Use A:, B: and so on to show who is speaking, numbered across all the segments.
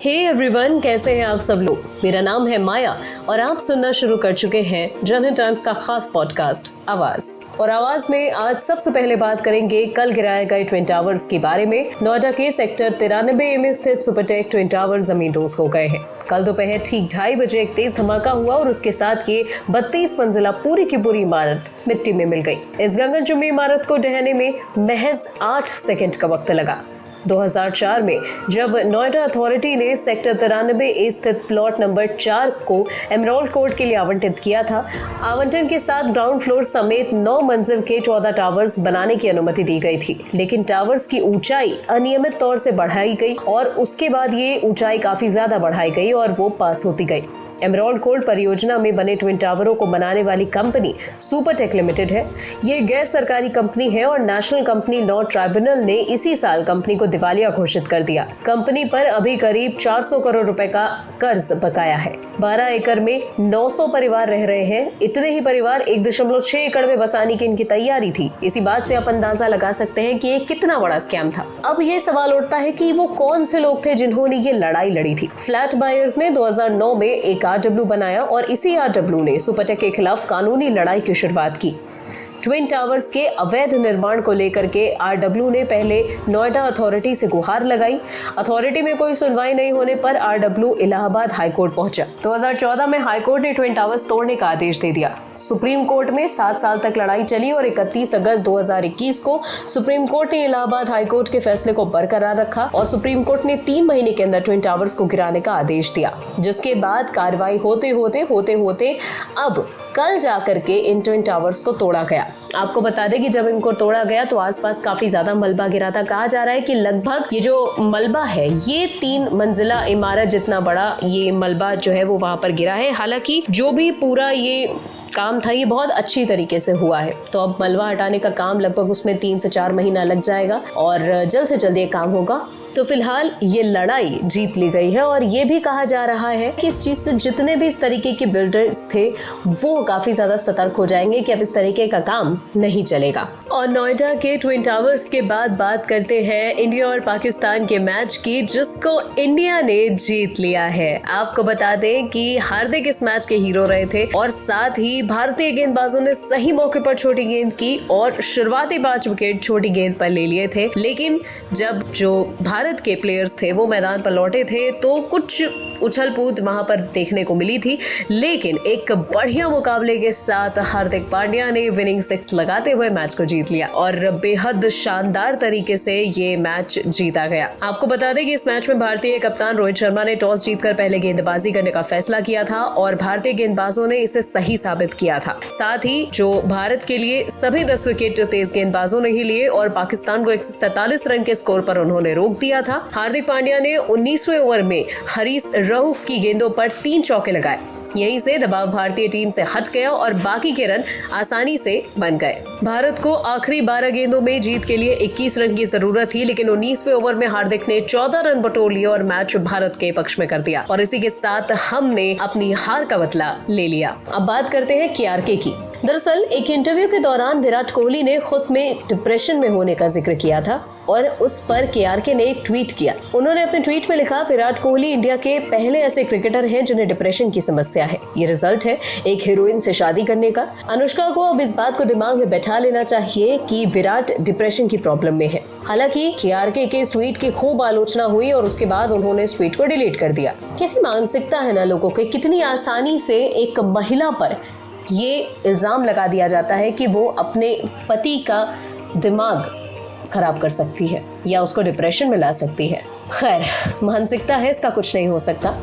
A: Hey everyone, कैसे हैं आप सब लोग। मेरा नाम है माया और आप सुनना शुरू कर चुके हैं जनहित टाइम्स का खास पॉडकास्ट आवाज। और आवाज में आज सबसे पहले बात करेंगे कल गिराए गए ट्विन टावर्स के बारे में। नोएडा के सेक्टर 93A में स्थित सुपरटेक ट्विन टावर जमींदोज हो गए हैं। कल दोपहर ठीक 2:30 बजे एक तेज धमाका हुआ और उसके साथ ये 32 मंजिला पूरी की पूरी इमारत मिट्टी में मिल गई। इस गगनचुंबी इमारत को ढहने में महज 8 सेकंड का वक्त लगा। 2004 में जब नोएडा अथॉरिटी ने सेक्टर 93A स्थित प्लॉट नंबर 4 को एमराल्ड कोर्ट के लिए आवंटित किया था, आवंटन के साथ ग्राउंड फ्लोर समेत 9 मंजिल के 14 टावर्स बनाने की अनुमति दी गई थी। लेकिन टावर्स की ऊंचाई अनियमित तौर से बढ़ाई गई और उसके बाद ये ऊंचाई काफी ज्यादा बढ़ाई गई और वो पास होती गई। एमराल्ड कोर्ट परियोजना में बने ट्विन टावरों को बनाने वाली कंपनी सुपरटेक लिमिटेड है। ये गैर सरकारी कंपनी है और नेशनल कंपनी लॉ ट्राइब्यूनल ने इसी साल कंपनी को दिवालिया घोषित कर दिया। कंपनी पर अभी करीब 400 करोड़ रुपए का कर्ज बकाया है। 12 एकड़ में 900 परिवार रह रहे हैं। इतने ही परिवार 1.6 एकड़ में बसाने की इनकी तैयारी थी। इसी बात से आप अंदाजा लगा सकते हैं कि ये कितना बड़ा स्कैम था। अब ये सवाल उठता है कि वो कौन से लोग थे जिन्होंने ये लड़ाई लड़ी थी। फ्लैट बायर्स ने 2009 में एक RW बनाया और इसी RW ने सुपरटेक के खिलाफ कानूनी लड़ाई की शुरुआत की। ट्विन टावर्स के अवैध निर्माण को लेकर के RW ने पहले नोएडा अथॉरिटी से गुहार लगाई। अथॉरिटी में कोई सुनवाई नहीं होने पर RW इलाहाबाद हाईकोर्ट पहुंचा। 2014 में हाईकोर्ट ने ट्विन टावर्स तोड़ने का आदेश दे दिया। सुप्रीम कोर्ट में 7 साल तक लड़ाई चली और 31 अगस्त 2021 को सुप्रीम कोर्ट ने इलाहाबाद हाईकोर्ट के फैसले को बरकरार रखा और सुप्रीम कोर्ट ने 3 महीने के अंदर ट्विन टावर्स को गिराने का आदेश दिया, जिसके बाद कार्रवाई होते होते अब कल जाकर के इन ट्विन टावर्स को तोड़ा गया। आपको बता दें कि जब इनको तोड़ा गया तो आसपास काफी ज्यादा मलबा गिरा था। कहा जा रहा है कि लगभग ये जो मलबा है ये 3 मंजिला इमारत जितना बड़ा ये मलबा जो है वो वहां पर गिरा है। हालांकि जो भी पूरा ये काम था ये बहुत अच्छी तरीके से हुआ है। तो अब मलबा हटाने का काम लगभग उसमें 3 से 4 महीना लग जाएगा और जल्द से जल्द ये काम होगा। तो फिलहाल ये लड़ाई जीत ली गई है और ये भी कहा जा रहा है कि इस चीज से जितने भी इस तरीके के बिल्डर्स थे वो काफी ज्यादा सतर्क हो जाएंगे कि अब इस तरीके का काम नहीं चलेगा। और नोएडा के ट्विन टावर्स के बाद बात करते हैं इंडिया और पाकिस्तान के मैच की, जिसको इंडिया ने जीत लिया है। आपको बता दें कि हार्दिक इस मैच के हीरो रहे थे और साथ ही भारतीय गेंदबाजों ने सही मौके पर छोटी गेंद की और शुरुआती 5 विकेट छोटी गेंद पर ले लिए थे। लेकिन जब जो भारत के प्लेयर्स थे वो मैदान पर लौटे थे तो कुछ उछल कूद वहां पर देखने को मिली थी। लेकिन एक बढ़िया मुकाबले के साथ हार्दिक पांड्या ने विनिंग 6 लगाते हुए मैच को जीत लिया और बेहद शानदार तरीके से ये मैच जीता गया। आपको बता दें कि इस मैच में भारतीय कप्तान रोहित शर्मा ने टॉस जीतकर पहले गेंदबाजी करने का फैसला किया था और भारतीय गेंदबाजों ने इसे सही साबित किया था। साथ ही जो भारत के लिए सभी 10 विकेट तेज गेंदबाजों ने ही लिए और पाकिस्तान को 147 रन के स्कोर पर उन्होंने रोक दिया था। हार्दिक पांड्या ने 19वें ओवर में हरीश रऊफ की गेंदों पर 3 चौके लगाए। यहीं से दबाव भारतीय टीम से हट गया और बाकी के रन आसानी से बन गए। भारत को आखिरी 12 गेंदों में जीत के लिए 21 रन की जरूरत थी, लेकिन 19वें ओवर में हार्दिक ने 14 रन बटोर लिए और मैच भारत के पक्ष में कर दिया और इसी के साथ हमने अपनी हार का बदला ले लिया। अब बात करते हैं KRK की। दरअसल एक इंटरव्यू के दौरान विराट कोहली ने खुद में डिप्रेशन में होने का जिक्र किया था और उस पर KRK ने एक ट्वीट किया। उन्होंने अपने ट्वीट में लिखा, विराट कोहली इंडिया के पहले ऐसे क्रिकेटर हैं जिन्हें डिप्रेशन की समस्या है। ये रिजल्ट है एक हीरोइन से शादी करने का। अनुष्का को अब इस बात को दिमाग में बैठा लेना चाहिए कि विराट डिप्रेशन की प्रॉब्लम में है। हालांकि KRK के इस ट्वीट की खूब आलोचना हुई और उसके बाद उन्होंने इस ट्वीट को डिलीट कर दिया। कैसी मानसिकता है ना लोगों की, कितनी आसानी से एक महिला पर ये इल्जाम लगा दिया जाता है कि वो अपने पति का दिमाग खराब कर सकती है या उसको डिप्रेशन में ला सकती है। खैर, मानसिकता है, इसका कुछ नहीं हो सकता।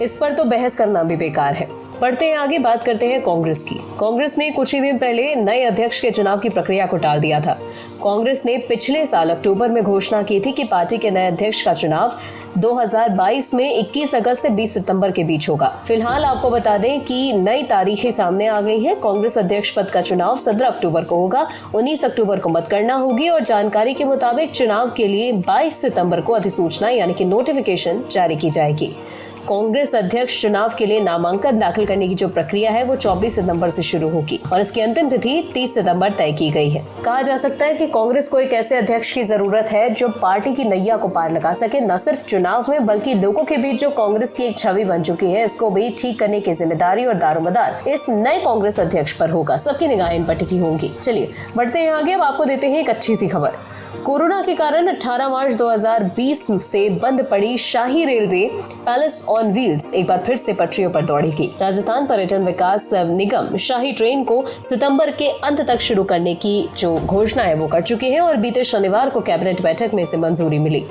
A: इस पर तो बहस करना भी बेकार है। बढ़ते हैं आगे, बात करते हैं कांग्रेस की। कांग्रेस ने कुछ ही दिन पहले नए अध्यक्ष के चुनाव की प्रक्रिया को टाल दिया था। कांग्रेस ने पिछले साल अक्टूबर में घोषणा की थी कि पार्टी के नए अध्यक्ष का चुनाव 2022 में 21 अगस्त से 20 सितंबर के बीच होगा। फिलहाल आपको बता दें कि नई तारीखें सामने आ गई हैं। कांग्रेस अध्यक्ष पद का चुनाव 17 अक्टूबर को होगा, 19 अक्टूबर को मतगणना होगी और जानकारी के मुताबिक चुनाव के लिए 22 सितंबर को अधिसूचना यानी कि नोटिफिकेशन जारी की जाएगी। कांग्रेस अध्यक्ष चुनाव के लिए नामांकन दाखिल करने की जो प्रक्रिया है वो 24 सितंबर से शुरू होगी और इसकी अंतिम तिथि 30 सितंबर तय की गई है। कहा जा सकता है कि कांग्रेस को एक ऐसे अध्यक्ष की जरूरत है जो पार्टी की नैया को पार लगा सके, न सिर्फ चुनाव में बल्कि लोगों के बीच जो कांग्रेस की एक छवि बन चुकी है इसको भी ठीक करने की जिम्मेदारी और दारोमदार इस नए कांग्रेस अध्यक्ष पर होगा। सबकी निगाहें इन पर टिकी होंगी। चलिए बढ़ते हैं आगे। अब आपको देते हैं एक अच्छी सी खबर। कोरोना के कारण 18 मार्च 2020 से बंद पड़ी शाही रेलवे पैलेस ऑन व्हील्स एक बार फिर से पटरियों पर दौड़ेगी। राजस्थान पर्यटन विकास निगम शाही ट्रेन को सितंबर के अंत तक शुरू करने की जो घोषणा है वो कर चुकी है और बीते शनिवार को कैबिनेट बैठक में इसे मंजूरी मिली।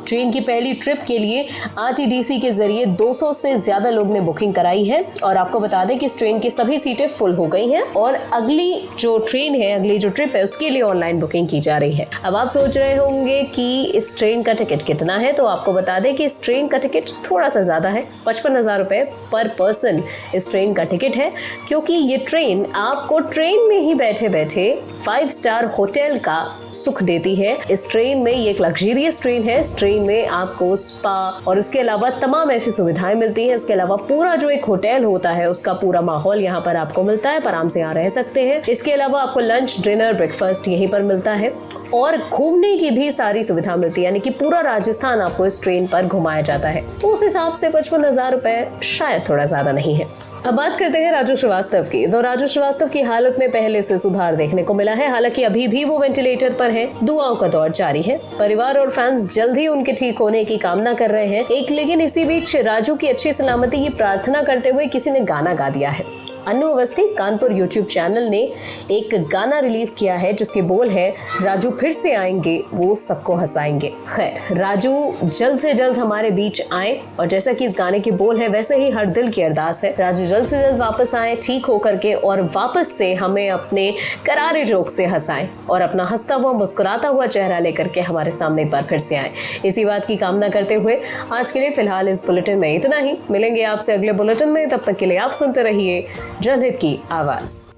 A: ट्रेन की पहली ट्रिप के लिए आरटीडीसी के जरिए 200 से ज्यादा लोग ने बुकिंग कराई है और आपको बता दें कि इस ट्रेन की सभी सीटें फुल हो गई हैं और अगली जो ट्रेन है, अगली जो ट्रिप है उसके लिए ऑनलाइन बुकिंग की जा रही है। अब आप सोच रहे होंगे कि इस ट्रेन का टिकट कितना है, तो आपको बता दें कि इस ट्रेन का टिकट थोड़ा सा ज्यादा है। 55,000 रुपए पर पर्सन इस ट्रेन का टिकट है, क्योंकि ये ट्रेन आपको ट्रेन में ही बैठे बैठे 5 स्टार होटल का सुख देती है। इस ट्रेन में ये एक लग्जरियस ट्रेन है। इस ट्रेन में आपको स्पा और इसके अलावा तमाम ऐसी सुविधाएं मिलती हैं। इसके अलावा पूरा जो एक होटल होता है उसका पूरा माहौल यहाँ पर आपको मिलता है, आराम से यहाँ रह सकते हैं। इसके अलावा आपको लंच, डिनर, ब्रेकफास्ट यहीं पर मिलता है और घूमने की भी सारी सुविधा मिलती है, यानी कि पूरा राजस्थान आपको इस ट्रेन पर घुमाया जाता है। तो उस हिसाब से 55,000 रुपए शायद थोड़ा ज्यादा नहीं है। अब बात करते हैं राजू श्रीवास्तव की। तो राजू श्रीवास्तव की हालत में पहले से सुधार देखने को मिला है। हालांकि अभी भी वो वेंटिलेटर पर हैं। दुआओं का दौर जारी है। परिवार और फैंस जल्द ही उनके ठीक होने की कामना कर रहे हैं। लेकिन इसी बीच राजू की अच्छी सलामती की प्रार्थना करते हुए किसी ने गाना गा दिया है। अन्नू अवस्थी कानपुर यूट्यूब चैनल ने एक गाना रिलीज किया है जिसके बोल है, राजू फिर से आएंगे वो सबको हंसाएंगे। खैर, राजू जल्द से जल्द हमारे बीच आए और जैसा कि इस गाने के बोल है वैसे ही हर दिल की अरदास है, राजू जल्द से जल्द वापस आए ठीक होकर के और वापस से हमें अपने करारे जोक से हंसाएं और अपना हंसता हुआ मुस्कुराता हुआ चेहरा लेकर के हमारे सामने एक बार फिर से आए। इसी बात की कामना करते हुए आज के लिए फिलहाल इस बुलेटिन में इतना ही। मिलेंगे आपसे अगले बुलेटिन में, तब तक के लिए आप सुनते रहिए जनहित की आवाज।